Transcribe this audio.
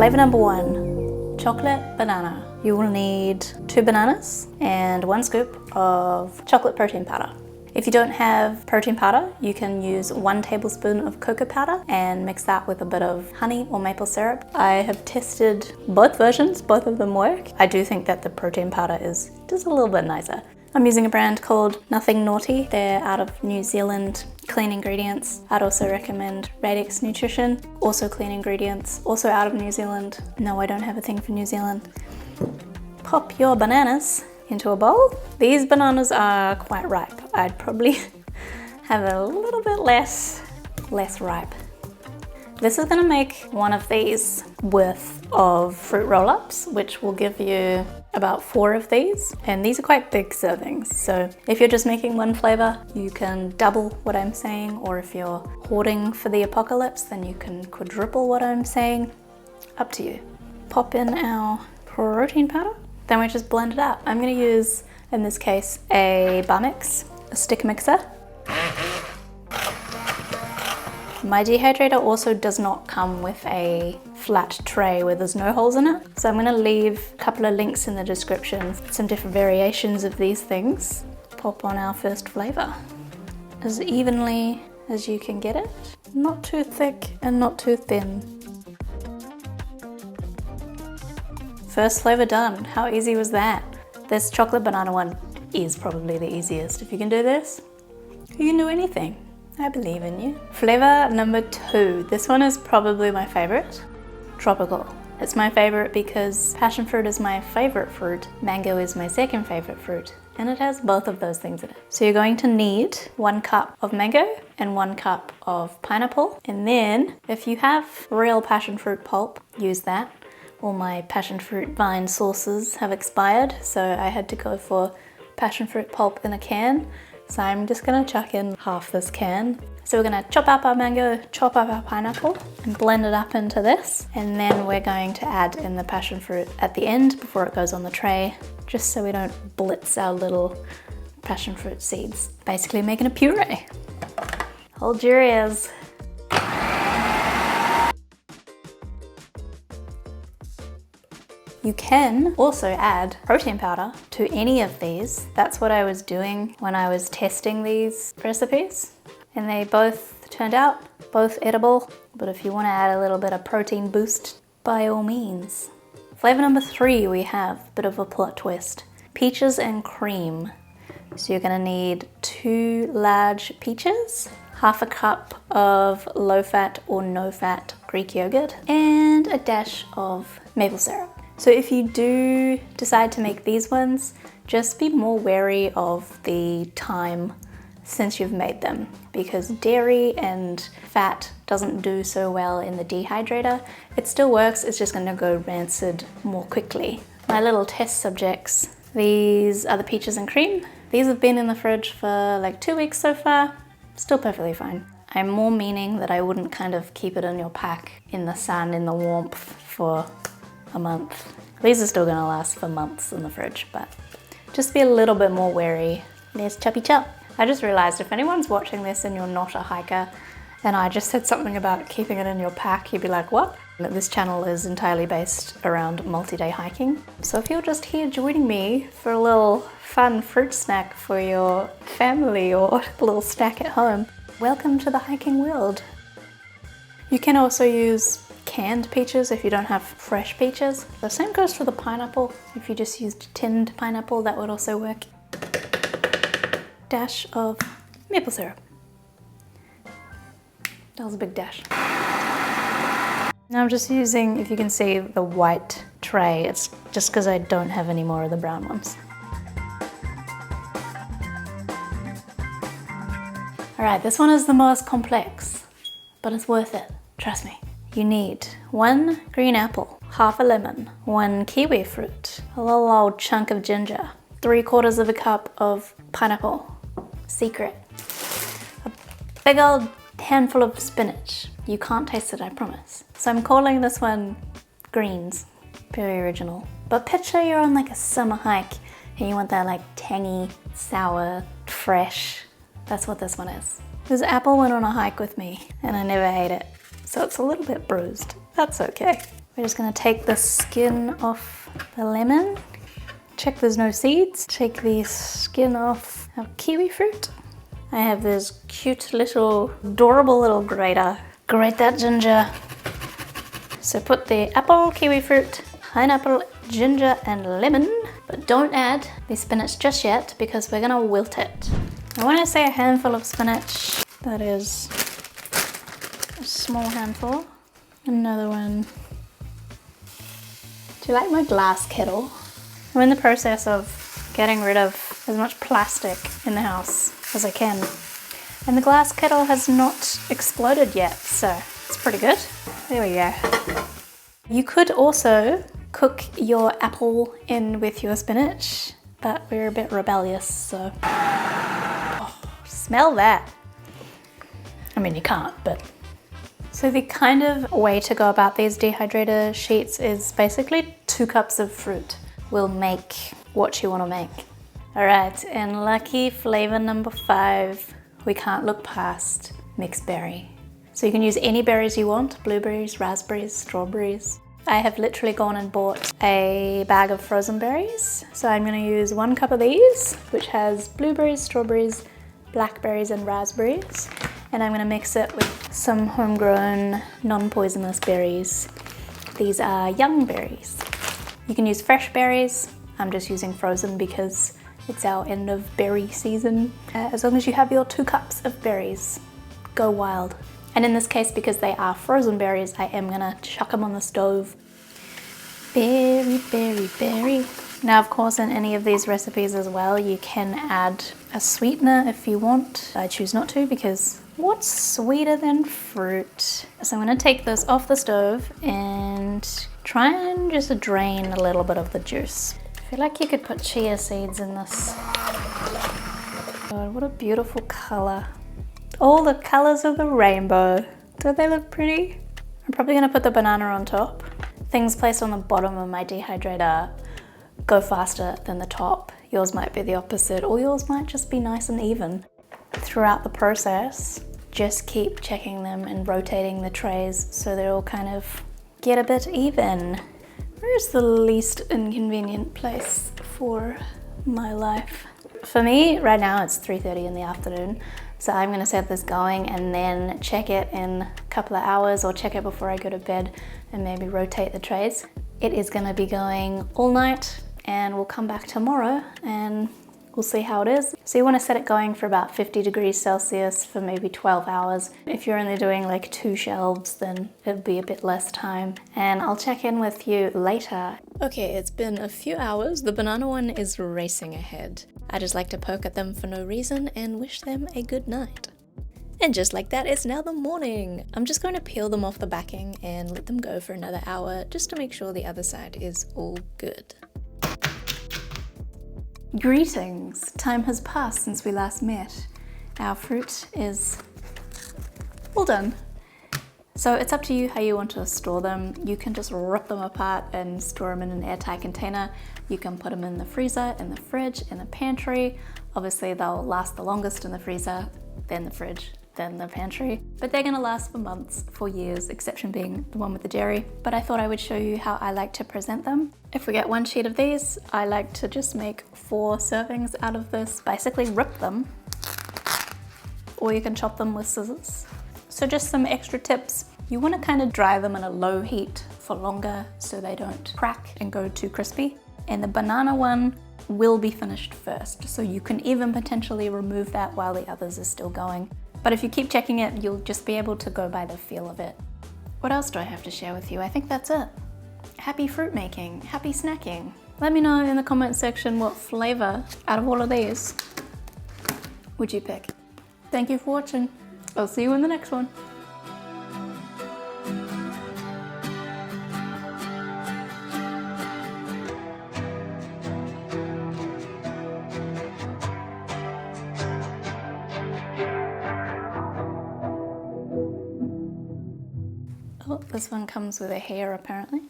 Flavor number 1, chocolate banana. You will need 2 bananas and 1 scoop of chocolate protein powder. If you don't have protein powder, you can use 1 tablespoon of cocoa powder and mix that with a bit of honey or maple syrup. I have tested both versions, both of them work. I do think that the protein powder is just a little bit nicer. I'm using a brand called Nothing Naughty. They're out of New Zealand, clean ingredients. I'd also recommend Radix Nutrition, also clean ingredients, also out of New Zealand. No, I don't have a thing for New Zealand. Pop your bananas into a bowl. These bananas are quite ripe. I'd probably have a little bit less ripe. This is gonna make one of these worth of fruit roll-ups, which will give you about 4 of these. And these are quite big servings. So if you're just making 1 flavor, you can double what I'm saying. Or if you're hoarding for the apocalypse, then you can quadruple what I'm saying. Up to you. Pop in our protein powder. Then we just blend it out. I'm gonna use, in this case, a bar mix, a stick mixer. My dehydrator also does not come with a flat tray where there's no holes in it. So I'm gonna leave a couple of links in the description, some different variations of these things. Pop on our first flavor. As evenly as you can get it. Not too thick and not too thin. First flavor done. How easy was that? This chocolate banana one is probably the easiest. If you can do this, you can do anything. I believe in you. Flavor number 2. This one is probably my favorite. Tropical. It's my favorite because passion fruit is my favorite fruit. Mango is my second favorite fruit. And it has both of those things in it. So you're going to need 1 cup of mango and 1 cup of pineapple. And then if you have real passion fruit pulp, use that. All my passion fruit vine sauces have expired, so I had to go for passion fruit pulp in a can. So I'm just gonna chuck in half this can. So we're gonna chop up our mango, chop up our pineapple, and blend it up into this. And then we're going to add in the passion fruit at the end before it goes on the tray, just so we don't blitz our little passion fruit seeds. Basically making a puree. Hold your ears. You can also add protein powder to any of these. That's what I was doing when I was testing these recipes. And they both turned out, both edible. But if you want to add a little bit of protein boost, by all means. Flavor number 3, we have a bit of a plot twist. Peaches and cream. So you're gonna need 2 large peaches, half a cup of low-fat or no-fat Greek yogurt, and a dash of maple syrup. So if you do decide to make these ones, just be more wary of the time since you've made them, because dairy and fat doesn't do so well in the dehydrator. It still works, it's just gonna go rancid more quickly. My little test subjects, these are the peaches and cream. These have been in the fridge for like 2 weeks so far, still perfectly fine. I'm more meaning that I wouldn't kind of keep it in your pack in the sun, in the warmth for a month. These are still gonna last for months in the fridge, but just be a little bit more wary. There's Choppy Chop. I just realized if anyone's watching this and you're not a hiker, and I just said something about keeping it in your pack, you'd be like, what? This channel is entirely based around multi-day hiking. So if you're just here joining me for a little fun fruit snack for your family or a little snack at home, welcome to the hiking world. You can also use canned peaches if you don't have fresh peaches. The same goes for the pineapple. If you just used tinned pineapple, that would also work. Dash of maple syrup. That was a big dash. Now I'm just using, if you can see, the white tray. It's just because I don't have any more of the brown ones. All right, this one is the most complex, but it's worth it, trust me. You need 1 green apple, half a lemon, 1 kiwi fruit, a little old chunk of ginger, 3/4 of a cup of pineapple, secret, a big old handful of spinach. You can't taste it, I promise. So I'm calling this one greens, very original. But picture you're on like a summer hike and you want that like tangy, sour, fresh. That's what this one is. This apple went on a hike with me and I never ate it. So it's a little bit bruised. That's okay. We're just gonna take the skin off the lemon. Check there's no seeds. Take the skin off our kiwi fruit. I have this cute little, adorable little grater. Grate that ginger. So put the apple, kiwi fruit, pineapple, ginger, and lemon. But don't add the spinach just yet because we're gonna wilt it. I want to say a handful of spinach. That is a small handful. Another one. Do you like my glass kettle? I'm in the process of getting rid of as much plastic in the house as I can. And the glass kettle has not exploded yet, so it's pretty good. There we go. You could also cook your apple in with your spinach, but we're a bit rebellious, so. Oh, smell that. I mean, you can't, but. So the kind of way to go about these dehydrator sheets is basically 2 cups of fruit will make what you want to make. All right, and lucky flavor number 5, we can't look past mixed berry. So you can use any berries you want, blueberries, raspberries, strawberries. I have literally gone and bought a bag of frozen berries. So I'm gonna use 1 cup of these, which has blueberries, strawberries, blackberries, and raspberries. And I'm gonna mix it with some homegrown, non-poisonous berries. These are young berries. You can use fresh berries. I'm just using frozen because it's our end of berry season. As long as you have your 2 cups of berries, go wild. And in this case, because they are frozen berries, I am gonna chuck them on the stove. Berry, berry, berry. Now, of course, in any of these recipes as well, you can add a sweetener if you want. I choose not to because what's sweeter than fruit? So I'm gonna take this off the stove and try and just drain a little bit of the juice. I feel like you could put chia seeds in this. God, what a beautiful color. All the colors of the rainbow. Don't they look pretty? I'm probably gonna put the banana on top. Things placed on the bottom of my dehydrator go faster than the top. Yours might be the opposite, or yours might just be nice and even. Throughout the process, just keep checking them and rotating the trays so they all kind of get a bit even. Where's the least inconvenient place for my life? For me, right now it's 3:30 in the afternoon. So I'm gonna set this going and then check it in a couple of hours or check it before I go to bed and maybe rotate the trays. It is gonna be going all night and we'll come back tomorrow and we'll see how it is. So you wanna set it going for about 50 degrees Celsius for maybe 12 hours. If you're only doing like 2 shelves, then it'll be a bit less time. And I'll check in with you later. Okay, it's been a few hours. The banana one is racing ahead. I just like to poke at them for no reason and wish them a good night. And just like that, it's now the morning. I'm just going to peel them off the backing and let them go for another hour just to make sure the other side is all good. Greetings! Time has passed since we last met. Our fruit is all done. So it's up to you how you want to store them. You can just rip them apart and store them in an airtight container. You can put them in the freezer, in the fridge, in the pantry. Obviously they'll last the longest in the freezer, then the fridge, then the pantry. But they're gonna last for months, for years, exception being the one with the dairy. But I thought I would show you how I like to present them. If we get 1 sheet of these, I like to just make 4 servings out of this. Basically rip them, or you can chop them with scissors. So just some extra tips. You want to kind of dry them in a low heat for longer so they don't crack and go too crispy. And the banana one will be finished first, so you can even potentially remove that while the others are still going. But if you keep checking it, you'll just be able to go by the feel of it. What else do I have to share with you? I think that's it. Happy fruit making, happy snacking. Let me know in the comments section what flavor out of all of these would you pick. Thank you for watching. I'll see you in the next one. Oh, this one comes with a hair apparently.